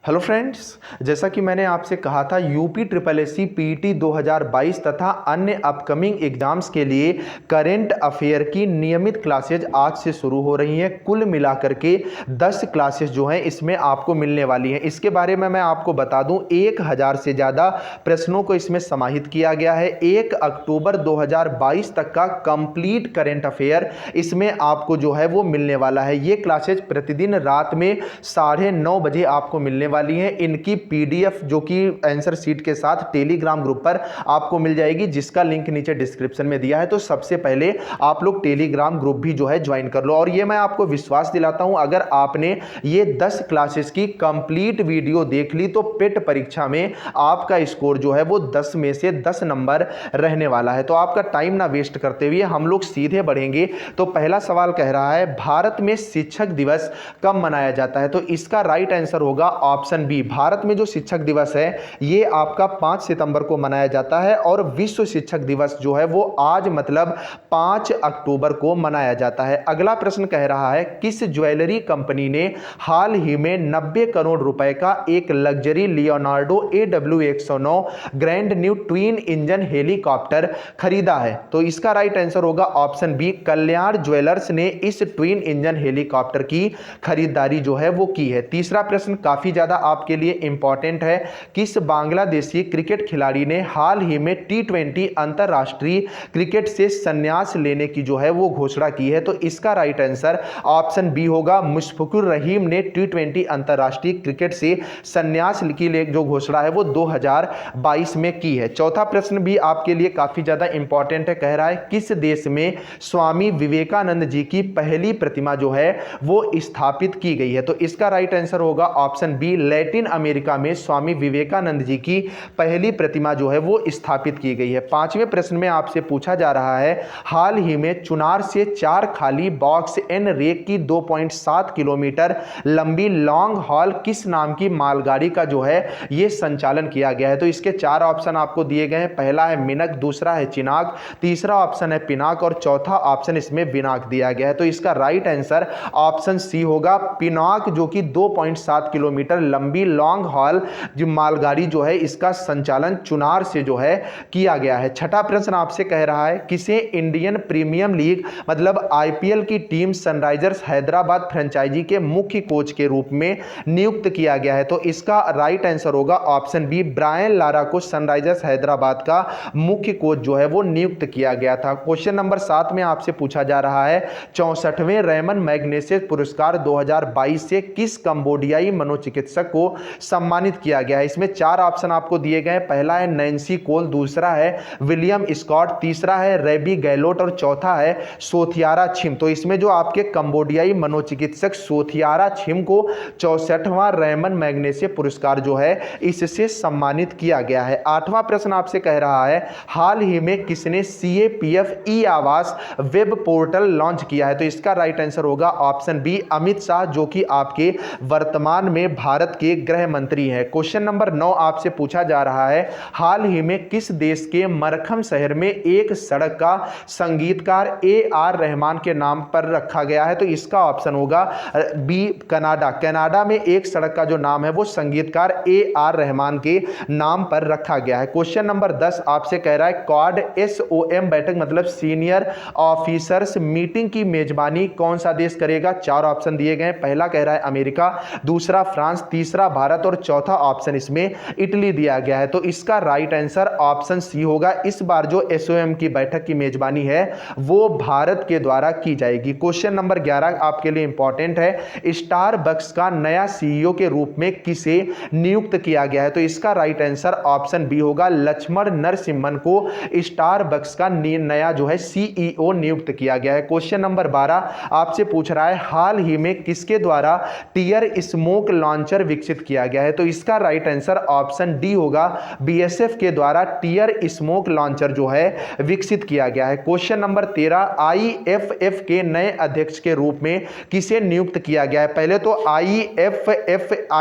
Hello friends, जैसा कि मैंने आपसे कहा था यूपी ट्रिपल एससी पीटी 2022 तथा अन्य अपकमिंग एग्जाम्स के लिए करेंट अफेयर की नियमित क्लासेज आज से शुरू हो रही हैं। कुल मिलाकर के 10 क्लासेज जो हैं इसमें आपको मिलने वाली हैं। इसके बारे में मैं आपको बता दूं, 1000 से ज़्यादा प्रश्नों को इसमें समाहित किया गया है। 1 अक्टूबर 2022 तक का कंप्लीट करेंट अफेयर इसमें आपको जो है वो मिलने वाला है। ये क्लासेज प्रतिदिन रात में 9:30 बजे आपको मिलने वाली हैं। इनकी पीडीएफ जो कि आंसर शीट के साथ टेलीग्राम ग्रुप पर आपको मिल जाएगी, जिसका लिंक नीचे डिस्क्रिप्शन में दिया है। तो सबसे पहले आप लोग टेलीग्राम ग्रुप भी जो है ज्वाइन कर लो। और ये मैं आपको विश्वास दिलाता हूं, अगर आपने ये 10 क्लासेस की कंप्लीट वीडियो देख ली तो पेट परीक्षा में आपका स्कोर जो है वो 10 में से 10 नंबर रहने वाला है। तो आपका टाइम ना वेस्ट करते हुए हम लोग सीधे बढ़ेंगे। तो पहला सवाल कह रहा है, भारत में शिक्षक दिवस कब मनाया जाता है? तो इसका राइट आंसर होगा ऑप्शन बी। भारत में जो शिक्षक दिवस है ये आपका 5 सितंबर को मनाया जाता है और विश्व शिक्षक दिवस जो है वो आज मतलब 5 अक्टूबर को मनाया जाता है। अगला प्रश्न कह रहा है, किस ज्वेलरी कंपनी ने हाल ही में 90 करोड़ रुपए का एक luxury Leonardo AW109 grand new twin engine helicopter खरीदा है? तो इसका राइट आंसर होगा ऑप्शन बी, कल्याण ज्वेलर्स ने इस ट्विन इंजन हेलीकॉप्टर की खरीदारी जो है वो की है। तीसरा प्रश्न काफी ज्यादा आपके लिए इंपॉर्टेंट है, किस बांग्लादेशी क्रिकेट खिलाड़ी ने हाल ही में T20 अंतरराष्ट्रीय क्रिकेट से संन्यास लेने की जो है वो घोषणा की है? तो इसका राइट आंसर ऑप्शन बी होगा, मुशफिकुर रहीम ने T20 अंतरराष्ट्रीय क्रिकेट से संन्यास की जो घोषणा है वो 2022 में की है। चौथा प्रश्न भी आपके लिए काफी ज्यादा इंपॉर्टेंट है, कह रहा है किस देश में स्वामी विवेकानंद जी की पहली प्रतिमा जो है वो स्थापित की गई है? तो इसका राइट आंसर होगा ऑप्शन बी, लैटिन अमेरिका में स्वामी विवेकानंद जी की पहली प्रतिमा जो है वो स्थापित की गई है। पांचवें प्रश्न में आपसे पूछा जा रहा है, हाल ही में चुनार से 4 खाली बॉक्स एन रेक की 2.7 किलोमीटर लंबी लॉन्ग हॉल किस नाम की मालगाड़ी का जो है ये संचालन किया गया है? तो इसके 4 ऑप्शन आपको दिए गए हैं। पहला है मिनक, दूसरा है चिनाक, तीसरा ऑप्शन है पिनाक और चौथा ऑप्शन इसमें विनाक दिया गया है। तो इसका राइट आंसर ऑप्शन सी होगा, पिनाक, जो कि 2.7 किलोमीटर लंबी लॉन्ग हॉल जो मालगाड़ी जो है इसका संचालन चुनार से जो है किया गया है। छठा प्रश्न आपसे कह रहा है, किसे इंडियन प्रीमियर लीग मतलब आईपीएल की टीम सनराइजर्स हैदराबाद फ्रेंचाइजी के मुख्य कोच के रूप में नियुक्त किया गया है? तो इसका राइट आंसर होगा ऑप्शन बी, ब्रायन लारा को सनराइजर्स हैदराबाद का मुख्य कोच जो है वो नियुक्त किया गया था। क्वेश्चन नंबर 7 में आपसे पूछा जा रहा है, 64वें रेमन मैग्सेसे पुरस्कार 2022 से किस कंबोडियाई मनोचिकित्सक को सम्मानित किया गया है? इसमें 4 ऑप्शन आपको दिए गए हैं। पहला है नैन्सी कोल, दूसरा है विलियम स्कॉट, तीसरा है रेबी गैलोट और चौथा है सोथियारा छिम। तो इसमें जो आपके कंबोडियाई मनोचिकित्सक सोथियारा छिम को 64वां रेमन मैग्सेसे पुरस्कार जो है इससे सम्मानित किया गया है। 8वां प्रश्न आपसे कह रहा है, हाल ही में किसने CAPF ई आवास वेब पोर्टल लॉन्च किया है? तो इसका राइट आंसर होगा ऑप्शन बी, अमित शाह, जो कि आपके वर्तमान में भारत के गृह मंत्री हैं। क्वेश्चन नंबर 9 आपसे पूछा जा रहा है, हाल ही में किस देश के मरखम शहर में एक सड़क का संगीतकार AR रहमान के नाम पर रखा गया है? तो इसका ऑप्शन होगा बी, कनाडा। कनाडा में एक सड़क का जो नाम है वो संगीतकार AR रहमान के नाम पर रखा गया है। क्वेश्चन नंबर 10 आपसे कह रहा है, क्वाड SOM बैठक मतलब सीनियर ऑफिसर्स मीटिंग की मेजबानी कौन सा देश करेगा? 4 ऑप्शन दिए गए हैं। पहला कह रहा है अमेरिका, दूसरा फ्रांस, तीसरा भारत और चौथा ऑप्शन इसमें इटली दिया गया है। तो इसका राइट आंसर ऑप्शन सी होगा, इस बार जो SOM की बैठक की मेजबानी है वो भारत के द्वारा की जाएगी। क्वेश्चन नंबर 11 आपके लिए इंपॉर्टेंट है, स्टारबक्स का नया CEO के रूप में किसे नियुक्त किया गया है? तो इसका राइट आंसर ऑप्शन बी होगा, लक्ष्मण नरसिम्हन को स्टारबक्स का नया जो है CEO नियुक्त किया गया है। क्वेश्चन नंबर 12 आपसे पूछ रहा है, हाल ही में किसके द्वारा टियर स्मोक लॉन्चर विकसित किया गया है? तो इसका राइट आंसर ऑप्शन डी होगा, BSF के द्वारा टियर स्मोक लॉन्चर जो है विकसित किया गया है। क्वेश्चन नंबर 13, IFF के नए अध्यक्ष के रूप में किसे नियुक्त किया गया है? पहले तो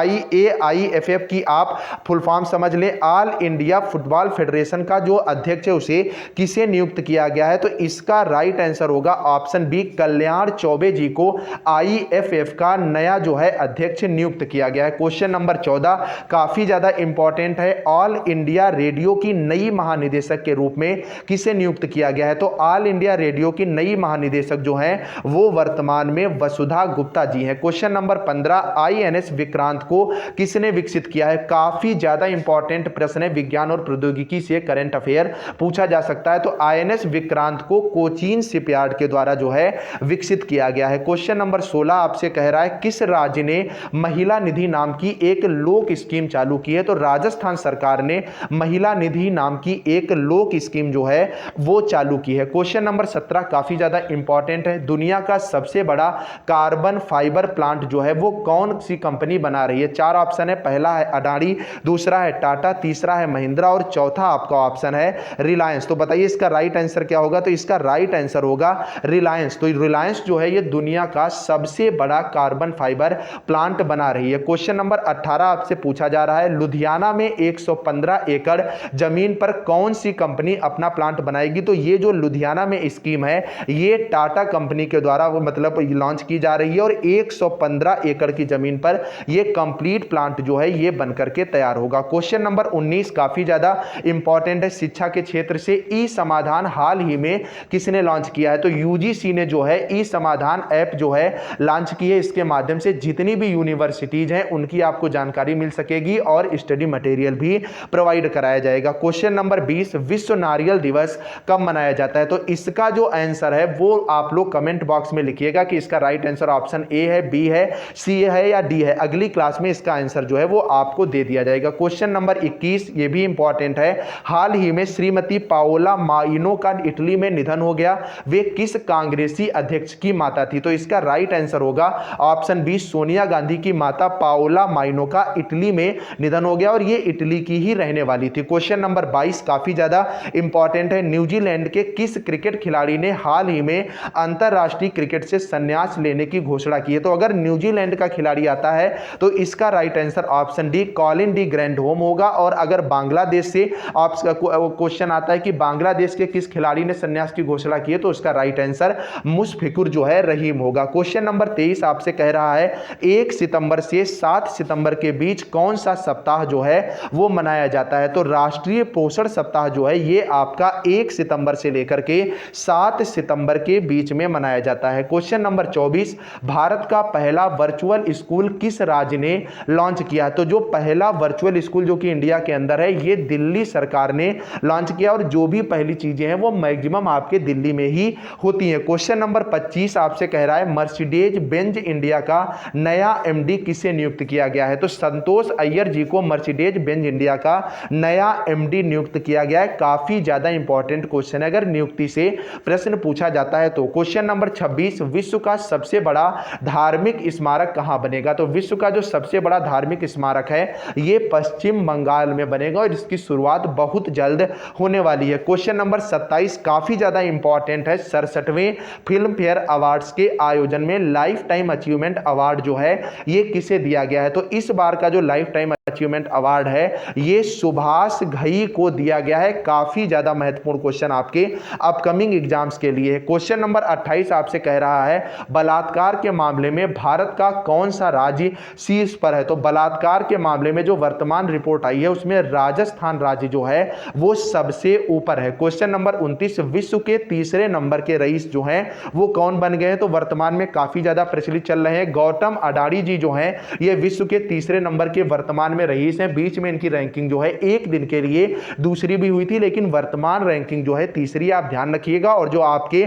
IAIFF की आप फुल फॉर्म समझ लें, ऑल इंडिया फुटबॉल फेडरेशन का जो अध्यक्ष है उसे किसे नियुक्त किया गया है? तो इसका राइट आंसर होगा ऑप्शन बी, कल्याण चौबे जी को IFF का नया जो है अध्यक्ष नियुक्त किया गया है। क्वेश्चन नंबर 14 काफी ज्यादा इंपॉर्टेंट है। ऑल इंडिया रेडियो की नई महानिदेशक के रूप में किसे नियुक्त किया गया है? तो ऑल इंडिया रेडियो की नई महानिदेशक जो हैं वो वर्तमान में वसुधा गुप्ता जी हैं। क्वेश्चन नंबर 15 आईएनएस विक्रांत को किसने विकसित किया है? काफी ज्यादा इंपॉर्टेंट प्रश्न है, विज्ञान और प्रौद्योगिकी से करंट अफेयर पूछा जा सकता है। तो आईएनएस विक्रांत को कोचीन शिपयार्ड के द्वारा जो है विकसित किया गया है। क्वेश्चन नंबर 16 आपसे कह रहा है किस राज्य ने महिला निधि नाम की एक लोक स्कीम चालू की है? तो राजस्थान सरकार ने महिला निधि नाम की एक लोक स्कीम जो है वो चालू की है। क्वेश्चन नंबर 17 काफी ज्यादा इंपॉर्टेंट है। दुनिया का सबसे बड़ा कार्बन फाइबर प्लांट जो है वो कौन सी कंपनी बना रही है? 4 ऑप्शन है, पहला है अडानी, दूसरा है टाटा, तीसरा है महिंद्रा और चौथा आपका ऑप्शन है रिलायंस। तो बताइए इसका राइट आंसर क्या होगा? तो इसका राइट आंसर होगा रिलायंस। तो रिलायंस जो है ये दुनिया का सबसे बड़ा कार्बन फाइबर प्लांट बना रही है। क्वेश्चन नंबर 18 आपसे पूछा जा रहा है लुधियाना में 115 एकड़ जमीन पर कौन सी कंपनी अपना प्लांट बनाएगी? तो ये जो लुधियाना में स्कीम है ये टाटा कंपनी के द्वारा मतलब लॉन्च की जा रही है और 115 एकड़ की जमीन पर ये कंप्लीट प्लांट जो है ये बनकर के तैयार होगा। क्वेश्चन नंबर 19 काफी ज्यादा इंपॉर्टेंट है, शिक्षा के क्षेत्र से ई समाधान हाल ही में किसने लॉन्च किया है? तो यूजीसी ने जो है ई समाधान ऐप जो है लॉन्च की है। इसके माध्यम से जितनी भी यूनिवर्सिटीज हैं उनकी आपको जानकारी मिल सकेगी और स्टडी मटेरियल भी प्रोवाइड कराया जाएगा। क्वेश्चन नंबर 20 विश्व नारियल दिवस कब मनाया जाता है? तो इसका जो आंसर है वो आप लोग कमेंट बॉक्स में लिखिएगा कि इसका राइट आंसर ऑप्शन ए है, बी है, सी है या डी है। अगली क्लास में इसका आंसर जो है वो आपको दे दिया जाएगा। क्वेश्चन नंबर 21 ये भी इंपॉर्टेंट है, हाल ही में श्रीमती पाओला माइनो का इटली में निधन हो गया, वे किस कांग्रेसी अध्यक्ष की माता थी? तो इसका राइट आंसर होगा ऑप्शन बी सोनिया गांधी की माता पाओला माइनो का इटली में निधन हो गया और ये इटली की ही रहने वाली थी। क्वेश्चन नंबर 22 काफी ज्यादा इंपॉर्टेंट है, न्यूजीलैंड के किस क्रिकेट खिलाड़ी ने हाल ही में अंतरराष्ट्रीय क्रिकेट से संन्यास लेने की घोषणा की है? तो अगर न्यूजीलैंड का खिलाड़ी आता है तो इसका right answer option D Colin de Grandhomme होगा। और अगर बांग्लादेश से क्वेश्चन आता है कि बांग्लादेश के किस खिलाड़ी ने संन्यास की घोषणा की है तो उसका राइट आंसर मुशफिकुर जो है रहीम होगा। क्वेश्चन नंबर 23 आपसे कह रहा है 1 सितंबर से 7 सितंबर के बीच कौन सा सप्ताह जो है वो मनाया जाता है? तो राष्ट्रीय पोषण सप्ताह जो है ये आपका 1 सितंबर से लेकर के 7 सितंबर के बीच में मनाया जाता है। क्वेश्चन नंबर 24 भारत का पहला वर्चुअल स्कूल किस राज्य ने लॉन्च किया? तो जो पहला वर्चुअल स्कूल जो कि इंडिया के अंदर है ये दिल्ली सरकार ने लॉन्च किया और जो भी पहली चीजें हैं वो मैक्सिमम आपके दिल्ली में ही होती हैं। क्वेश्चन नंबर 25 आपसे कह रहा है मर्सिडीज बेंज इंडिया का नया एमडी किसे नियुक्त किया गया है? तो संतोष अय्यर जी को मर्सिडीज बेंज इंडिया का नया एमडी नियुक्त किया गया है। काफी ज्यादा इंपॉर्टेंट क्वेश्चन है, अगर नियुक्ति से प्रश्न पूछा जाता है तो। क्वेश्चन नंबर 26 विश्व का सबसे बड़ा धार्मिक स्मारक कहां बनेगा? तो विश्व का जो सबसे बड़ा धार्मिक स्मारक है ये पश्चिम बंगाल में बनेगा और इसकी शुरुआत बहुत जल्द होने वाली है। क्वेश्चन नंबर 27 काफी ज्यादा इंपॉर्टेंट है, 67वें फिल्म फेयर अवार्ड्स के आयोजन में लाइफ टाइम अचीवमेंट अवार्ड जो है ये किसे दिया गया है? तो इस बार का जो लाइफ टाइम अचीवमेंट अवार्ड है ये सुभाष घई को दिया गया है। काफी ज्यादा महत्वपूर्ण क्वेश्चन आपके अपकमिंग एग्जाम्स के लिए है। क्वेश्चन नंबर 28 आपसे कह रहा है बलात्कार के मामले में भारत का कौन सा राज्य शीर्ष पर है? तो बलात्कार के मामले में जो वर्तमान रिपोर्ट आई है उसमें राजस्थान राज्य जो है वो सबसे ऊपर है। क्वेश्चन नंबर 29 विश्व के तीसरे नंबर के रईस जो हैं वो कौन बन गए हैं? तो वर्तमान में काफी ज्यादा प्रचलित चल रहे हैं, गौतम अडानी जी जो हैं ये विश्व के तीसरे नंबर के वर्तमान में रईस हैं। बीच में इनकी रैंकिंग जो है एक दिन के लिए दूसरी भी हुई थी लेकिन वर्तमान रैंकिंग जो है तीसरी, आप ध्यान रखिएगा। और जो आपके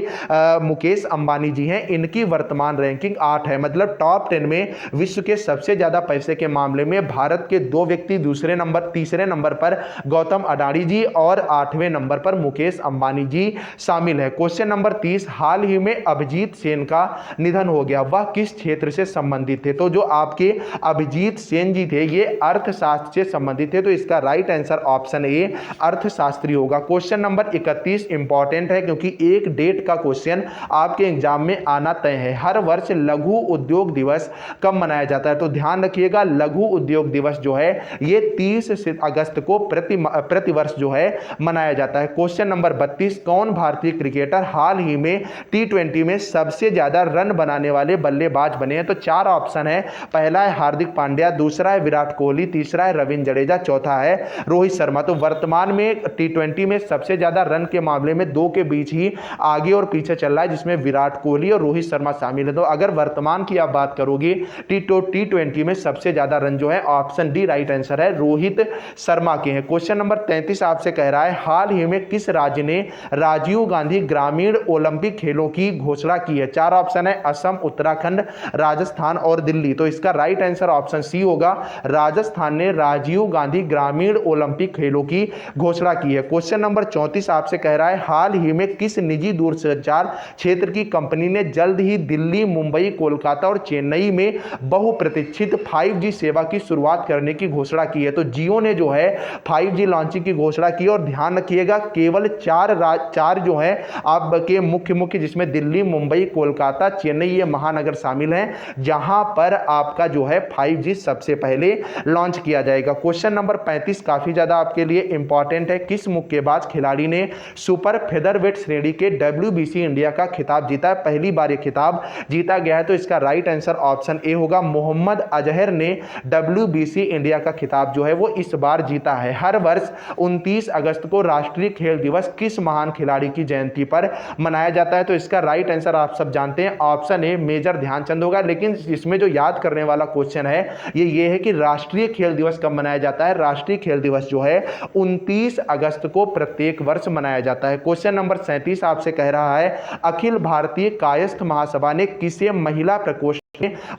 मुकेश अंबानी जी हैं इनकी वर्तमान रैंकिंग 8 है, मतलब टॉप 10 में विश्व के सबसे ज्यादा पैसे के मामले में भारत के दो व्यक्ति तीसरे नंबर पर गौतम अडानी जी और 8वें नंबर पर मुकेश अंबानी जी शामिल है। क्वेश्चन नंबर 30 हाल ही में अभिजीत सेन का निधन हो गया, वह किस क्षेत्र से संबंधित थे? तो जो आपके अभिजीत सेन जी थे ये अर्थ अर्थशास्त्र से संबंधित है, तो इसका राइट आंसर ऑप्शन ए अर्थशास्त्री होगा। क्वेश्चन नंबर 31 इंपॉर्टेंट है क्योंकि एक डेट का क्वेश्चन आपके एग्जाम में आना तय है। हर वर्ष लघु उद्योग दिवस कब मनाया जाता है? तो ध्यान रखिएगा, लघु उद्योग दिवस जो है ये 30 अगस्त को प्रति वर्ष जो है मनाया जाता है। क्वेश्चन नंबर 32, कौन भारतीय क्रिकेटर हाल ही में T20 में सबसे ज्यादा रन बनाने वाले बल्लेबाज बने हैं? तो चार ऑप्शन है। पहला है हार्दिक पांड्या, दूसरा है विराट कोहली, तीसरा है रविंद्र जडेजा, चौथा है रोहित शर्मा। तो वर्तमान में T20 में सबसे ज्यादा रन के मामले में दो के बीच ही आगे और पीछे चल रहा है, जिसमें विराट कोहली और रोहित शर्मा शामिल है। तो अगर वर्तमान की आप बात करोगे T20 में सबसे ज्यादा रन जो है ऑप्शन डी राइट आंसर है, रोहित शर्मा के हैं। क्वेश्चन नंबर 33 आपसे कह रहा है हाल ही में किस राज्य ने राजीव गांधी ग्रामीण ओलंपिक खेलों की घोषणा की है? चार ऑप्शन है, असम, उत्तराखंड, राजस्थान और दिल्ली। तो इसका राइट आंसर ऑप्शन सी होगा, राजस्थान ने राजीव गांधी ग्रामीण ओलंपिक खेलों की घोषणा की है। क्वेश्चन नंबर 34 आपसे कह रहा है हाल ही में किस निजी दूरसंचार क्षेत्र की कंपनी ने जल्द ही दिल्ली, मुंबई, कोलकाता और चेन्नई में बहुप्रतीक्षित 5G सेवा की शुरुआत करने की घोषणा की है? तो जियो ने जो है 5G लॉन्चिंग की घोषणा की। और ध्यान रखिएगा केवल चार जो है आपके मुख्य जिसमें दिल्ली, मुंबई, कोलकाता, चेन्नई ये महानगर शामिल हैं जहां पर आपका जो है 5G सबसे पहले लॉन्च किया जाएगा। क्वेश्चन नंबर 35 काफी ज्यादा आपके लिए इंपॉर्टेंट है। किस मुक्केबाज खिलाड़ी ने सुपर फेदरवेट श्रेणी के WBC इंडिया का खिताब जीता है? पहली बार यह खिताब जीता गया है, तो इसका राइट आंसर ऑप्शन ए होगा, मोहम्मद अजहर ने WBC इंडिया का खिताब जो है वो इस बार जीता है। हर वर्ष 29 अगस्त को राष्ट्रीय खेल दिवस किस महान खिलाड़ी की जयंती पर मनाया जाता है? तो इसका राइट आंसर आप सब जानते हैं, ऑप्शन ए मेजर ध्यानचंद होगा। लेकिन इसमें जो याद करने वाला क्वेश्चन है ये है कि राष्ट्रीय खेल दिवस कब मनाया जाता है? राष्ट्रीय खेल दिवस जो है 29 अगस्त को प्रत्येक वर्ष मनाया जाता है। क्वेश्चन नंबर 37 आपसे कह रहा है अखिल भारतीय कायस्थ महासभा ने किसे महिला प्रकोष्ठ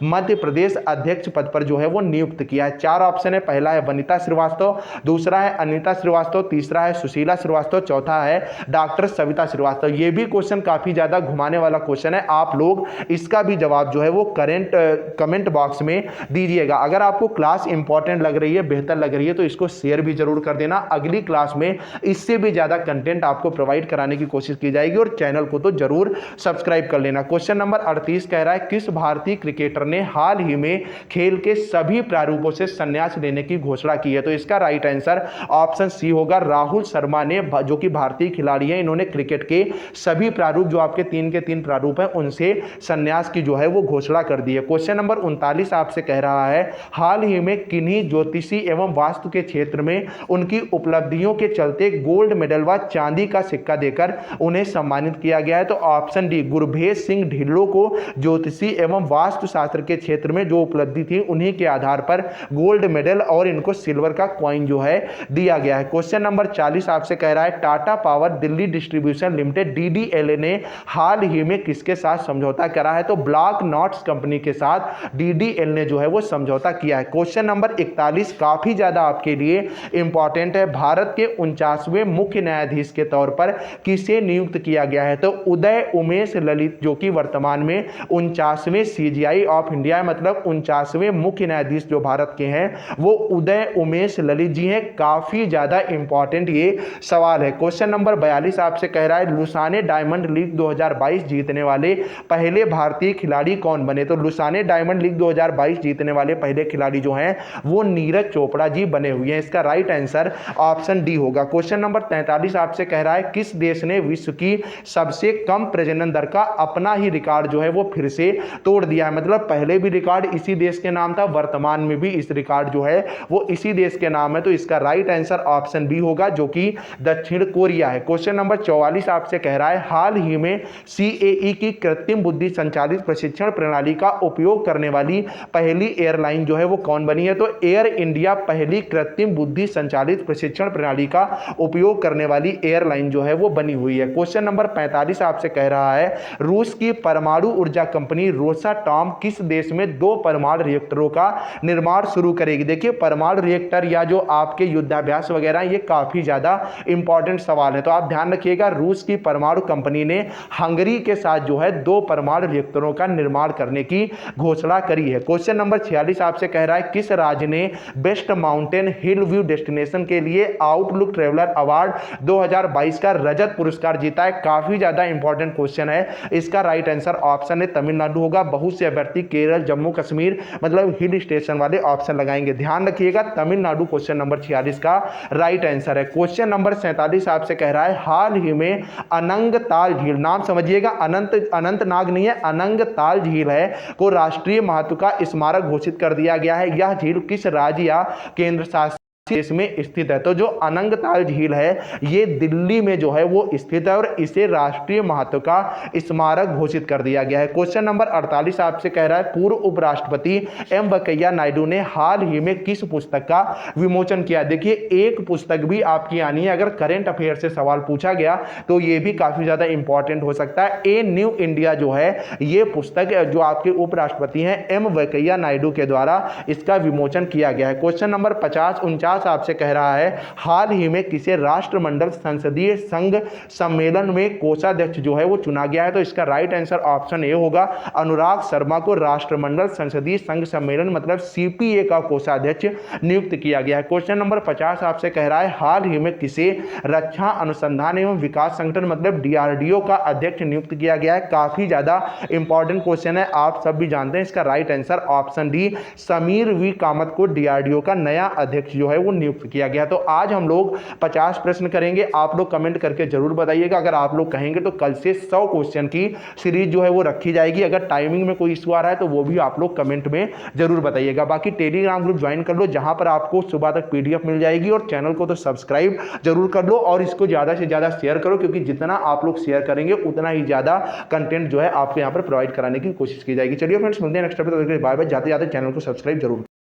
मध्य प्रदेश अध्यक्ष पद पर जो है वो नियुक्त किया है? चार ऑप्शन है। पहला है वनिता श्रीवास्तव, दूसरा है अनीता श्रीवास्तव, तीसरा है सुशीला श्रीवास्तव, चौथा है डॉक्टर सविता श्रीवास्तव। ये भी क्वेश्चन काफी ज्यादा घुमाने वाला क्वेश्चन है, आप लोग इसका भी जवाब जो है वो कमेंट बॉक्स में दीजिएगा। अगर आपको क्लास इंपॉर्टेंट लग रही है, बेहतर लग रही है, तो इसको शेयर भी जरूर कर देना। अगली क्लास में इससे भी ज्यादा कंटेंट आपको प्रोवाइड कराने की कोशिश की जाएगी और चैनल को तो जरूर सब्सक्राइब कर लेना। क्वेश्चन नंबर 38 कह रहा है किस भारतीय क्रिकेटर ने हाल ही में खेल के सभी प्रारूपों से संन्यास लेने की घोषणा की है? तो इसका राइट आंसर ऑप्शन सी होगा, राहुल शर्मा ने, जो कि भारतीय खिलाड़ी हैं। इन्होंने क्रिकेट के सभी प्रारूप जो आपके 3 के 3 प्रारूप हैं उनसे संन्यास की जो है वो घोषणा कर दी है। क्वेश्चन नंबर 39 आपसे कह रहा है हाल ही में किन्हीं ज्योतिषी एवं वास्तु के क्षेत्र में उनकी उपलब्धियों के चलते गोल्ड मेडल व चांदी का सिक्का देकर उन्हें सम्मानित किया गया है? तो ऑप्शन डी गुरभेज सिंह ढिल्लों को ज्योतिषी एवं वास्तु शास्त्र के क्षेत्र में जो उपलब्धि थी उन्हीं के आधार पर गोल्ड मेडल और इनको सिल्वर का कॉइन जो है दिया गया है। क्वेश्चन नंबर 40 आपसे कह रहा है Tata power Delhi distribution limited DDLA ने हाल ही में किसके साथ समझौता करा है? तो ब्लॉक नॉट्स कंपनी के साथ DDL ने जो है वो समझौता किया है। क्वेश्चन नंबर 41 काफी ज्यादा आपके लिए इंपॉर्टेंट है। भारत के 49वें मुख्य न्यायाधीश के तौर पर किसे नियुक्त किया गया है? तो उदय उमेश ललित, जो कि वर्तमान में 49वें CJI ऑफ इंडिया, मतलब 49वें मुख्य न्यायाधीश जो भारत के हैं वो उदय उमेश ललित जी हैं। काफी ज्यादा इंपॉर्टेंट ये सवाल है। क्वेश्चन नंबर 42 आपसे कह रहा है लुसाने डायमंड लीग 2022 जीतने वाले पहले भारतीय खिलाड़ी कौन बने? तो लुसाने डायमंड लीग 2022 जीतने वाले पहले खिलाड़ी जो हैं वो नीरज चोपड़ा जी बने हुए हैं। इसका राइट आंसर ऑप्शन डी होगा। क्वेश्चन नंबर 43 आपसे कह रहा है किस देश ने विश्व की सबसे कम प्रजनन दर का अपना ही रिकॉर्ड जो है वो फिर से तोड़ दिया है? मतलब पहले भी रिकॉर्ड इसी देश के नाम था, वर्तमान में भी इस रिकॉर्ड जो है वो इसी देश के नाम है। तो इसका राइट आंसर ऑप्शन बी होगा, जो कि दक्षिण कोरिया है। क्वेश्चन नंबर 44 आपसे कह रहा है हाल ही में CAE की कृत्रिम बुद्धि संचालित प्रशिक्षण प्रणाली का उपयोग करने वाली पहली एयरलाइन जो है वो कौन बनी है? तो एयर इंडिया पहली कृत्रिम बुद्धि संचालित प्रशिक्षण प्रणाली का उपयोग करने वाली एयरलाइन जो है वो बनी हुई है। क्वेश्चन नंबर 45 आपसे कह रहा है रूस की परमाणु ऊर्जा कंपनी रोसाटॉम वियतनाम किस देश में 2 परमाणु रिएक्टरों का निर्माण शुरू करेगी। देखिए परमाणु रिएक्टर या जो आपके युद्धाभ्यास वगैरह ये काफी ज्यादा इंपॉर्टेंट सवाल है, तो आप ध्यान रखिएगा। रूस की परमाणु कंपनी ने हंगरी के साथ जो है 2 परमाणु रिएक्टरों का निर्माण करने की घोषणा करी है। क्वेश्चन नंबर 46 आपसे कह रहा है किस राज्य ने बेस्ट माउंटेन हिल व्यू डेस्टिनेशन के लिए आउटलुक ट्रेवलर अवार्ड 2022 का रजत पुरस्कार जीता है। काफी ज्यादा इंपॉर्टेंट क्वेश्चन है। इसका राइट आंसर ऑप्शन है तमिलनाडु होगा। बहुत से अभ्यर्थी केरल, जम्मू कश्मीर मतलब हिल स्टेशन वाले ऑप्शन लगाएंगे। ध्यान रखिएगा तमिलनाडु क्वेश्चन नंबर 46 का राइट आंसर है। क्वेश्चन नंबर 47 आपसे कह रहा है हाल ही में अनंगताल झील, नाम समझिएगा, अनंतनाग नहीं है, अनंगताल झील है को राष्ट्रीय महत्व का स्मारक घोषित कर दिया गया है। यह झील किस राज्य या केंद्र शासित देश में स्थित है? तो जो अनंगताल झील है ये दिल्ली में जो है वो स्थित है और इसे राष्ट्रीय महत्व का स्मारक घोषित कर दिया गया है। क्वेश्चन नंबर 48 आपसे कह रहा है पूर्व उपराष्ट्रपति एम वेंकैया नायडू ने हाल ही में किस पुस्तक का विमोचन किया? देखिए एक पुस्तक भी आपकी आनी है, अगर करंट अफेयर से सवाल पूछा गया तो ये भी काफी ज्यादा इंपॉर्टेंट हो सकता है। ए न्यू इंडिया जो है ये पुस्तक जो आपके उपराष्ट्रपति हैं एम वेंकैया नायडू के द्वारा इसका विमोचन किया गया है। क्वेश्चन नंबर 50-49 आपसे कह रहा है हाल ही में किसे राष्ट्रमंडल संसदीय संघ सम्मेलन में कोषाध्यक्ष जो है वो चुना गया है? तो इसका राइट आंसर ऑप्शन ए होगा, अनुराग शर्मा को राष्ट्रमंडल संसदीय संघ सम्मेलन मतलब सीपीए का कोषाध्यक्ष नियुक्त किया गया है। क्वेश्चन नंबर 50 आपसे कह रहा है हाल ही में किसे रक्षा अनुसंधान एवं विकास संगठन मतलब डीआरडीओ का अध्यक्ष नियुक्त किया गया है? काफी ज्यादा इंपॉर्टेंट क्वेश्चन है, आप सब भी जानते हैं। इसका right answer option D Sameer V Kamath को डीआरडीओ का नया अध्यक्ष जो है वो नियुक्त किया गया। तो आज हम लोग 50 प्रश्न करेंगे, आप लोग कमेंट करके जरूर बताइएगा। अगर आप लोग कहेंगे तो कल से 100 क्वेश्चन की सीरीज जो है वो रखी जाएगी। अगर टाइमिंग में कोई इशू आ रहा है तो वो भी आप लोग कमेंट में जरूर बताइएगा। बाकी टेलीग्राम ग्रुप ज्वाइन कर लो जहां पर आपको सुबह तक पीडीएफ मिल जाएगी, और चैनल को तो सब्सक्राइब जरूर कर लो और इसको ज्यादा से ज्यादा शेयर करो, क्योंकि जितना आप लोग शेयर करेंगे उतना ही ज्यादा कंटेंट जो है आपको यहाँ पर प्रोवाइड कराने की कोशिश की जाएगी। चलिए फ्रेंड्स मिलते हैं नेक्स्ट एपिसोड में। Bye bye. जाते जाते चैनल को सब्सक्राइब जरूर